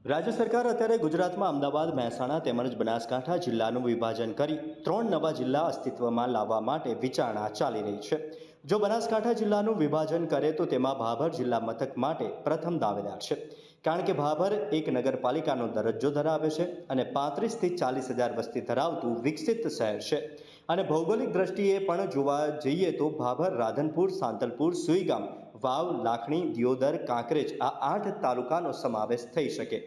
રાજ્ય સરકાર અત્યારે ગુજરાતમાં અમદાવાદ, મહેસાણા તેમજ બનાસકાંઠા જિલ્લાનું વિભાજન કરી 3 નવા જિલ્લા અસ્તિત્વમાં લાવવા માટે વિચારણા ચાલી રહી છે। જો બનાસકાંઠા જિલ્લાનું વિભાજન કરે તો તેમાં ભાભર જિલ્લા મથક માટે પ્રથમ દાવેદાર છે, કારણ કે ભાભર એક નગરપાલિકાનો દરજ્જો ધરાવે છે અને 35 થી 40 હજાર વસ્તી ધરાવતું વિકસિત શહેર છે અને ભૌગોલિક દ્રષ્ટિએ પણ જોવા જઈએ તો ભાભર, રાધનપુર, સાંતલપુર, સુઈગામ, વાવ, લાખણી, દિયોદર, કાંકરેજ આ 8 તાલુકાનો સમાવેશ થઈ શકે।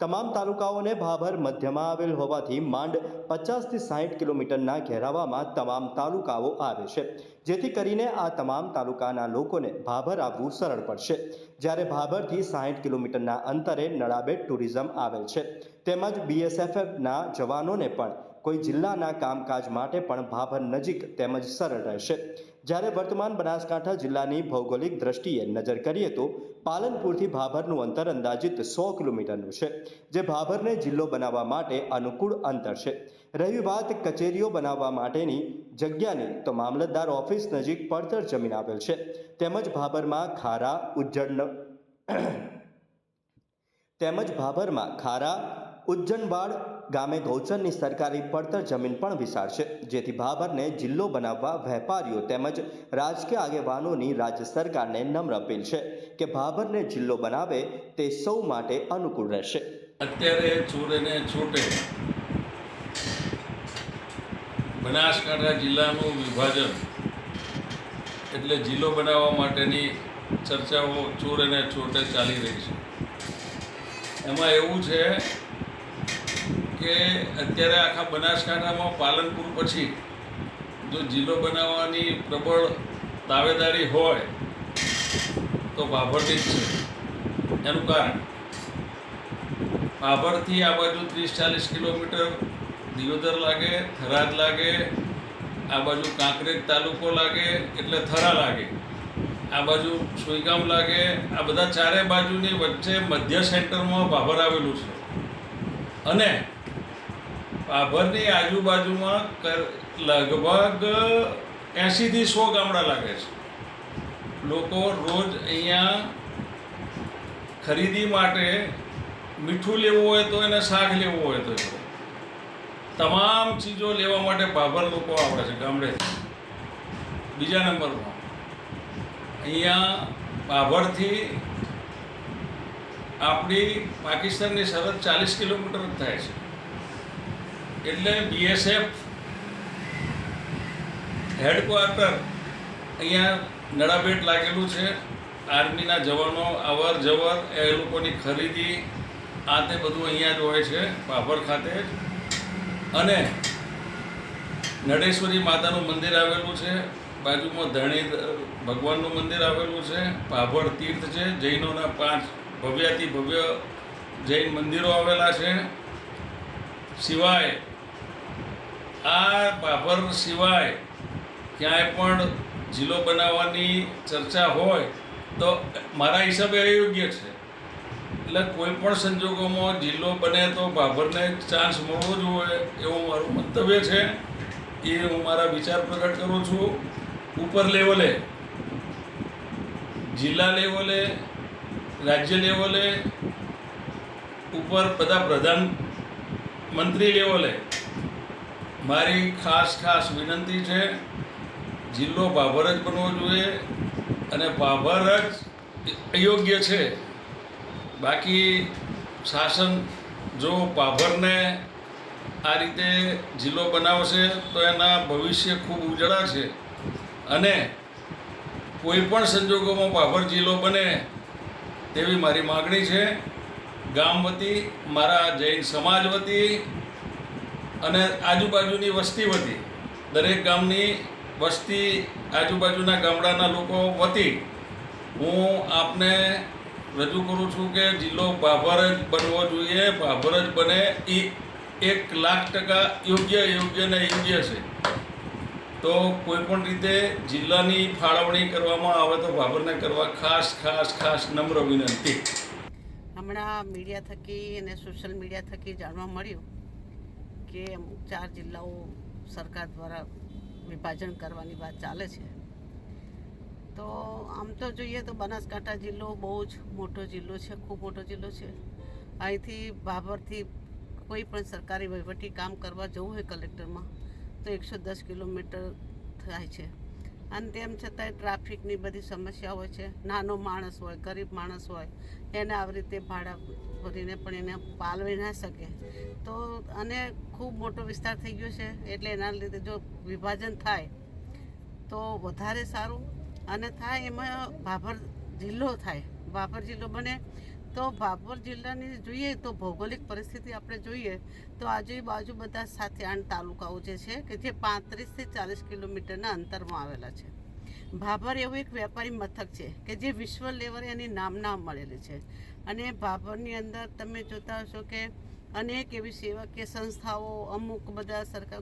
તમામ તાલુકાઓને ભાભર મધ્યમાં આવેલ હોવાથી માંડ 50 થી 60 કિલોમીટરના ઘેરાવામાં તમામ તાલુકાઓ આવે છે, જેથી કરીને આ તમામ તાલુકાના લોકોને ભાભર આવવું સરળ પડશે। જ્યારે ભાભરથી 60 કિલોમીટરના અંતરે નળાબેટ ટુરિઝમ આવેલ છે, તેમજ BSFના જવાનોને પણ કોઈ જિલ્લાના કામકાજ માટે પણ ભાભર નજીક તેમજ સરળ રહેશે। જ્યારે વર્તમાન બનાસકાંઠા જિલ્લાની ભૌગોલિક દ્રષ્ટિએ નજર કરીએ તો પાલનપુરથી ભાભરનું અંતર અંદાજિત 100 કિલોમીટરનું છે, જે ભાભરને જિલ્લો બનાવવા માટે અનુકૂળ અંતર છે। રહી વાત કચેરીઓ બનાવવા માટેની જગ્યાની, તો મામલતદાર ઓફિસ નજીક પડતર જમીન આવેલ છે, તેમજ ભાભરમાં ખારા ઉજ્જનવાડ ગામે ગૌચરની સરકારી પડતર જમીન પણ વિશાળ છે, જેથી ભાભરને જિલ્લો બનાવવા વેપારીઓ તેમજ રાજકીય આગેવાનોની રાજ્ય સરકારને નમ્ર અપીલ છે કે ભાભરને જિલ્લો બનાવે તે સૌ માટે અનુકૂળ રહેશે। અત્યારે ચોરેને છોટે બનાસકાંઠા જિલ્લાનું વિભાજન એટલે જિલ્લો બનાવવા માટેની ચર્ચાઓ ચોરેને છોટે ચાલી રહી છે। એમાં એવું છે કે અત્યારે આખા બનાસકાંઠામાં પાલનપુર પછી જો જિલ્લો બનાવવાની પ્રબળ દાવેદારી હોય તો ભાભરની જ છે। એનું કારણ ભાભરથી આ બાજુ 30-40 કિલોમીટર દિયોદર લાગે, થરાદ લાગે, આ બાજુ કાંકરેજ તાલુકો લાગે એટલે થરા લાગે, આ બાજુ સુઈગામ લાગે, આ બધા ચારે બાજુની વચ્ચે મધ્ય સેન્ટરમાં ભાભર આવેલું છે અને ભાભરની આજુબાજુમાં લગભગ 80 થી 100 ગામડા લાગે છે। લોકો રોજ અહીંયા ખરીદી માટે મીઠું લેવું હોય તો એને શાક લેવું હોય તો તમામ ચીજો લેવા માટે ભાભર લોકો આવે છે ગામડેથી। બીજા નંબરમાં અહીંયા ભાભરથી આપણી પાકિસ્તાનની સરહદ 40 કિલોમીટર જ થાય છે, એટલે BSF હેડક્વાર્ટર અહીંયા નળાબેટ લાગેલું છે। આર્મીના જવાનો અવર જવર, એ લોકોની ખરીદી આ તે બધું અહીંયા જ હોય છે ભાભર ખાતે જ। અને નળેશ્વરી માતાનું મંદિર આવેલું છે, બાજુમાં ધણી ભગવાનનું મંદિર આવેલું છે, ભાભર તીર્થ છે, જૈનોના 5 ભવ્યાતિ ભવ્ય જૈન મંદિરો આવેલા છે। સિવાય આ ભાભર સિવાય ક્યાંય પણ જિલ્લો બનાવવાની ચર્ચા હોય તો મારા હિસાબે અયોગ્ય છે। એટલે કોઈ પણ સંજોગોમાં જિલ્લો બને તો ભાભરને ચાન્સ મળવો જોઈએ એવું મારું મંતવ્ય છે। એ હું મારા વિચાર પ્રગટ કરું છું। ઉપર લેવલે, જિલ્લા લેવલે, રાજ્ય લેવલે, ઉપર બધા પ્રધાનમંત્રી લેવલે મારી ખાસ વિનંતી છે, જિલ્લો ભાભર જ બનવો જોઈએ અને ભાભર જ અયોગ્ય છે। બાકી શાસન જો ભાભરને આ રીતે જિલ્લો બનાવશે તો એના ભવિષ્ય ખૂબ ઉજળા છે અને કોઈ પણ સંજોગોમાં ભાભર જિલ્લો બને તેવી મારી માગણી છે। ગામ વતી, મારા જૈન સમાજ વતી અને આજુબાજુની વસ્તી વતી, દરેક ગામની વસ્તી આજુબાજુના ગામડાના લોકો વતી હું આપને રજૂ કરું છું કે જિલ્લો ભાભર જ બનવો જોઈએ। ભાભર જ બને એ 1,00,000% યોગ્ય ને યોગ્ય છે। તો કોઈ પણ રીતે જિલ્લાની ફાળવણી કરવામાં આવે તો ભાભરને કરવા ખાસ નમ્ર વિનંતી। હમણાં મીડિયા થકી અને સોશિયલ મીડિયા થકી જાણવા મળ્યું કે 4 જિલ્લાઓ સરકાર દ્વારા વિભાજન કરવાની વાત ચાલે છે। તો આમ તો જોઈએ તો બનાસકાંઠા જિલ્લો બહુ જ મોટો જિલ્લો છે, ખૂબ મોટો જિલ્લો છે। અહીંથી ભાભરથી કોઈ પણ સરકારી વહીવટી કામ કરવા જવું હોય કલેક્ટરમાં તો 110 કિલોમીટર થાય છે. અને તેમ છતાંય ટ્રાફિકની બધી સમસ્યા હોય છે. નાનો માણસ હોય, ગરીબ માણસ હોય, એને આવી રીતે ભાડા ભરીને પણ એને પાલવી ના શકે. તો અને ખૂબ મોટો વિસ્તાર થઈ ગયો છે, એટલે એના લીધે જો વિભાજન થાય તો વધારે સારું. અને થાય એમાં ભાભર જિલ્લો થાય, ભાભર જિલ્લો બને તો ભાભર જિલ્લાની જોઈએ તો ભૌગોલિક પરિસ્થિતિ આપણે જોઈએ તો આજુબાજુ બધા 7-8 તાલુકાઓ જે છે કે જે 35 થી 40 કિલોમીટરના અંતરમાં આવેલા છે. ભાભર એવું એક વેપારી મથક છે કે જે વિશ્વ લેવલે એની નામના મળેલી છે. અને ભાભરની અંદર તમે જોતા હશો કે અનેક એવી સેવાકીય સંસ્થાઓ, અમુક બધા સરકાર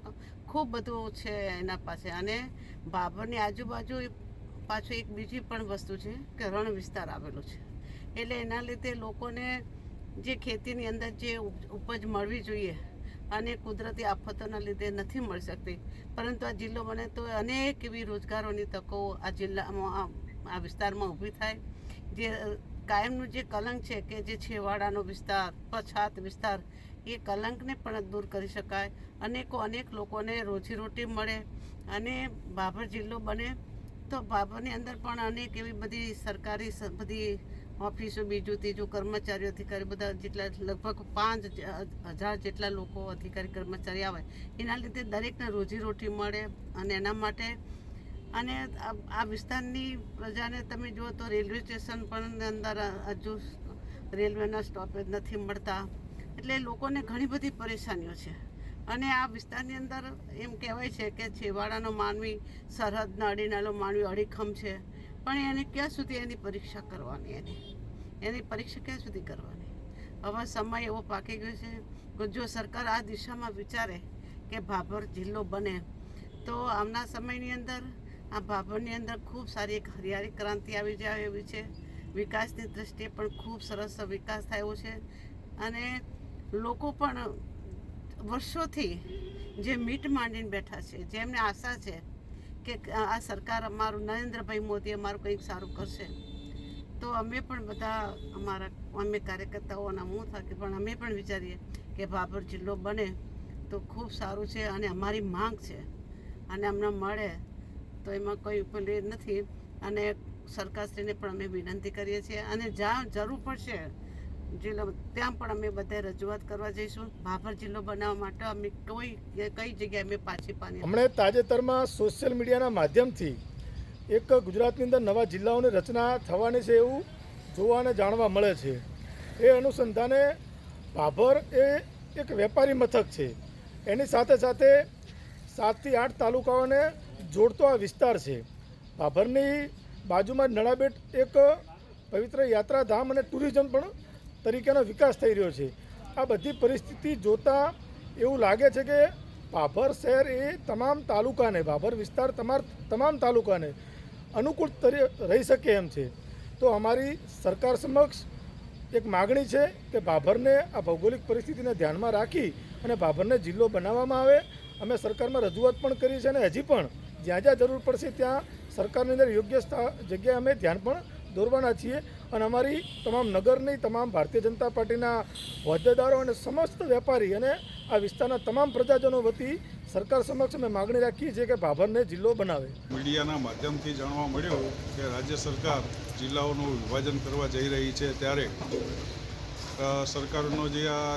ખૂબ બધું છે એના પાસે. અને ભાભરની આજુબાજુ પાછું એક બીજી પણ વસ્તુ છે કે રણ વિસ્તાર આવેલો છે. એટલે એના લીધે લોકોને જે ખેતીની અંદર જે ઉપજ મળવી જોઈએ અને કુદરતી આફતોના લીધે નથી મળી શકતી, પરંતુ આ જિલ્લો બને તો અનેક એવી રોજગારોની તકો આ જિલ્લામાં, આ વિસ્તારમાં ઊભી થાય. જે કાયમનું જે કલંક છે કે જે છેવાડાનો વિસ્તાર, પછાત વિસ્તાર, એ કલંકને પણ દૂર કરી શકાય. અનેક લોકોને રોજીરોટી મળે. અને ભાભર જિલ્લો બને તો ભાભરની અંદર પણ અનેક એવી બધી સરકારી બધી ઓફિસો, બીજું ત્રીજું, કર્મચારીઓ, અધિકારી બધા જેટલા લગભગ 5,000 જેટલા લોકો અધિકારી કર્મચારી આવે, એના લીધે દરેકને રોજીરોટી મળે. અને એના માટે અને આ વિસ્તારની પ્રજાને તમે જુઓ તો રેલવે સ્ટેશન પણ અંદર હજુ રેલવેના સ્ટોપેજ નથી મળતા. એટલે લોકોને ઘણી બધી પરેશાનીઓ છે. અને આ વિસ્તારની અંદર એમ કહેવાય છે કે છેવાડાનો માનવી, સરહદના અડીનાલો માનવી અડીખમ છે, પણ એને ક્યાં સુધી એની પરીક્ષા કરવાની? એની પરીક્ષા ક્યાં સુધી કરવાની? હવે સમય એવો પાકી ગયો છે કે જો સરકાર આ દિશામાં વિચારે કે ભાભર જિલ્લો બને તો આવનાર સમયની અંદર આ ભાભરની અંદર ખૂબ સારી એક હરિયાળી ક્રાંતિ આવી જાય એવી છે. વિકાસની દૃષ્ટિએ પણ ખૂબ સરસ વિકાસ થયો છે. અને લોકો પણ વર્ષોથી જે મીટ માંડીને બેઠા છે, જેમને આશા છે કે આ સરકાર અમારું, નરેન્દ્રભાઈ મોદી અમારું કંઈક સારું કરશે, તો અમે પણ બધા અમે કાર્યકર્તાઓના મું થાકી પણ અમે પણ વિચારીએ કે ભાભર જિલ્લો બને તો ખૂબ સારું છે. અને અમારી માંગ છે અને અમને મળે તો એમાં કોઈ પેલી નથી. અને સરકારશ્રીને પણ અમે વિનંતી કરીએ છીએ. અને જ્યાં જરૂર પડશે જિલ્લો ત્યાં પણ અમે બધા રજૂઆત કરવા જઈશું. ભાભર જિલ્લો બનાવવા માટે અમે કઈ જગ્યાએ અમે પાછી પાની. હમણાં તાજેતરમાં સોશિયલ મીડિયાના માધ્યમથી એક ગુજરાતની અંદર નવા જિલ્લાઓની રચના થવાની છે એવું જોવા અને જાણવા મળે છે. એ અનુસંધાને ભાભર એ એક વેપારી મથક છે. એની સાથે સાથે 7 થી 8 તાલુકાઓને જોડતો આ વિસ્તાર છે. ભાભરની બાજુમાં નળાબેટ એક પવિત્ર યાત્રાધામ અને ટુરિઝમ પણ તરીકેનો વિકાસ થઈ રહ્યો છે. આ બધી પરિસ્થિતિ જોતાં એવું લાગે છે કે ભાભર શહેર એ તમામ તાલુકાને, ભાભર વિસ્તાર તમામ તાલુકાને અનુકૂળ રહી શકે એમ છે. તો અમારી સરકાર સમક્ષ એક માગણી છે કે ભાભરને આ ભૌગોલિક પરિસ્થિતિને ધ્યાનમાં રાખી અને ભાભરને જિલ્લો બનાવવામાં આવે. અમે સરકારમાં રજૂઆત પણ કરી છે અને હજી પણ જ્યાં જ્યાં જરૂર પડશે ત્યાં સરકારની અંદર યોગ્ય જગ્યાએ અમે ધ્યાન પણ દોરવાના છીએ. અને અમારી તમામ નગરની, તમામ ભારતીય જનતા પાર્ટીના હોદ્દેદારો અને સમસ્ત વેપારી અને આ વિસ્તારના તમામ પ્રજાજનો વતી સરકાર સમક્ષ અમે માગણી રાખીએ છીએ કે ભાભરને જિલ્લો બનાવે. મીડિયાના માધ્યમથી જાણવા મળ્યું કે રાજ્ય સરકાર જિલ્લાઓનું વિભાજન કરવા જઈ રહી છે, ત્યારે સરકારનો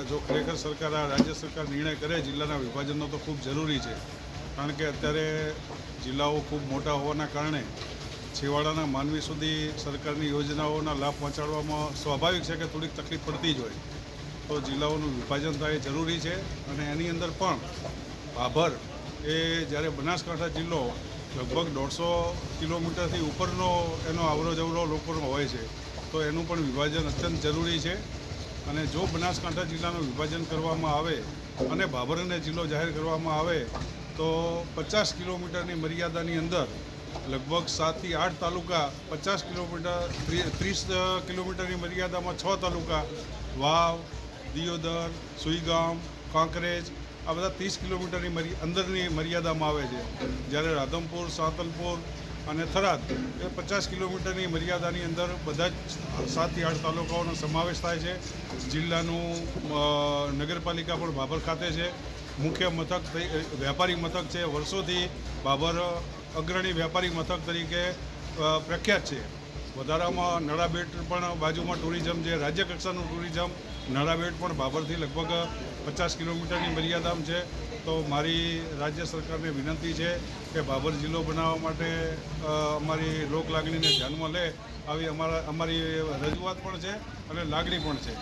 જો ખરેખર સરકાર આ રાજ્ય સરકાર નિર્ણય કરે જિલ્લાના વિભાજનનો તો ખૂબ જરૂરી છે. કારણ કે અત્યારે જિલ્લાઓ ખૂબ મોટા હોવાના કારણે છેવાડાના માનવી સુધી સરકારની યોજનાઓના લાભ પહોંચાડવામાં સ્વાભાવિક છે કે થોડીક તકલીફ પડતી જ હોય. તો જિલ્લાઓનું વિભાજન થાય જરૂરી છે. અને એની અંદર પણ ભાભર એ જ્યારે બનાસકાંઠા જિલ્લો લગભગ 150 કિલોમીટરથી ઉપરનો એનો આવરો લોકોનો હોય છે, તો એનું પણ વિભાજન અત્યંત જરૂરી છે. અને જો બનાસકાંઠા જિલ્લાનું વિભાજન કરવામાં આવે અને ભાભરને જિલ્લો જાહેર કરવામાં આવે તો 50 કિલોમીટરની મર્યાદાની અંદર લગભગ 7 થી 8 તાલુકા, 50 કિલોમીટર, 30 કિલોમીટરની મર્યાદામાં 6 તાલુકા, વાવ, દિયોદર, સુઈગામ, કાંકરેજ, આ બધા 30 કિલોમીટરની અંદરની મર્યાદામાં આવે છે. જ્યારે રાધનપુર, સાંતલપુર અને થરાદ એ 50 કિલોમીટરની મર્યાદાની અંદર બધા જ 7 થી 8 તાલુકાઓનો સમાવેશ થાય છે. જિલ્લાનું નગરપાલિકા પણ ભાભર ખાતે છે. મુખ્ય મથક વ્યાપારી મથક છે. વર્ષોથી ભાભર અગ્રણી વ્યાપારી મથક તરીકે પ્રખ્યાત છે. વધારામાં નળાબેટ પણ બાજુમાં ટુરિઝમ છે. રાજ્ય કક્ષાનું ટુરિઝમ નળાબેટ પણ ભાભરથી લગભગ 50 કિલોમીટરની મર્યાદામાં છે. તો મારી રાજ્ય સરકારને વિનંતી છે કે ભાભર જિલ્લો બનાવવા માટે અમારી લોક લાગણીને ધ્યાનમાં લે આવી અમારી રજૂઆત પણ છે અને લાગણી પણ છે.